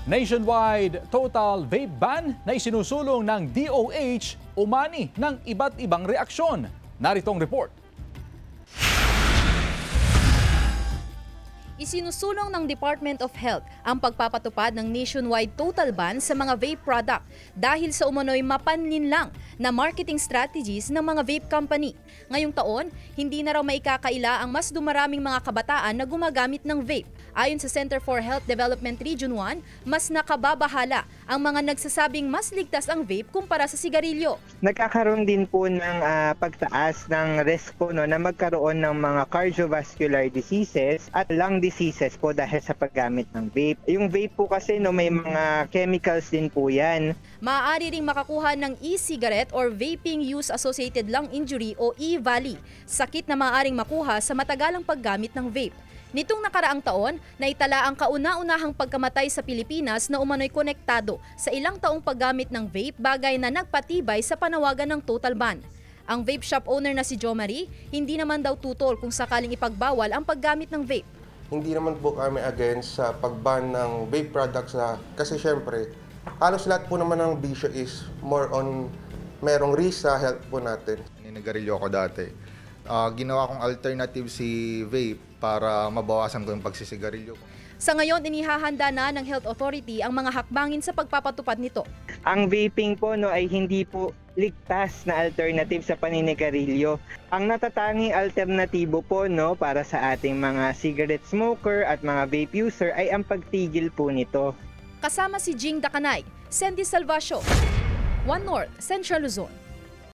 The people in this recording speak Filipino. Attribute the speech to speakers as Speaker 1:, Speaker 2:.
Speaker 1: Nationwide total vape ban na isinusulong ng DOH umani ng iba't ibang reaksyon. Narito ang report.
Speaker 2: Isinusulong ng Department of Health ang pagpapatupad ng nationwide total ban sa mga vape product dahil sa umano'y mapanlinlang na marketing strategies ng mga vape company. Ngayong taon, hindi na raw maikakaila ang mas dumaraming mga kabataan na gumagamit ng vape. Ayon sa Center for Health Development Region 1, mas nakababahala ang mga nagsasabing mas ligtas ang vape kumpara sa sigarilyo.
Speaker 3: Nagkakaroon din po ng pagtaas ng risk po na magkaroon ng mga cardiovascular diseases at lung diseases po dahil sa paggamit ng vape. Yung vape po kasi may mga chemicals din po yan.
Speaker 2: Maaari ring makakuha ng e-cigarette or vaping use associated lung injury o e-valley, sakit na maaaring makuha sa matagalang paggamit ng vape. Nitong nakaraang taon, naitala ang kauna-unahang pagkamatay sa Pilipinas na umano'y konektado sa ilang taong paggamit ng vape, bagay na nagpatibay sa panawagan ng total ban. Ang vape shop owner na si Jo Marie, hindi naman daw tutol kung sakaling ipagbawal ang paggamit ng vape.
Speaker 4: Hindi naman po kami against sa pagban ng vape products kasi syempre, halos lahat po naman ng bisyo is more on merong risk sa health po natin.
Speaker 5: Ninigarilyo ako dati. Ginawa kong alternative si vape para mabawasan ko yung pagsisigarilyo ko.
Speaker 2: Sa ngayon, inihahanda na ng Health Authority ang mga hakbangin sa pagpapatupad nito.
Speaker 3: Ang vaping po ay hindi po ligtas na alternative sa paninigarilyo. Ang natatanging alternatibo po para sa ating mga cigarette smoker at mga vape user ay ang pagtigil po nito.
Speaker 2: Kasama si Jing Dakanay, Sandy Salvacio, One North, Central Luzon.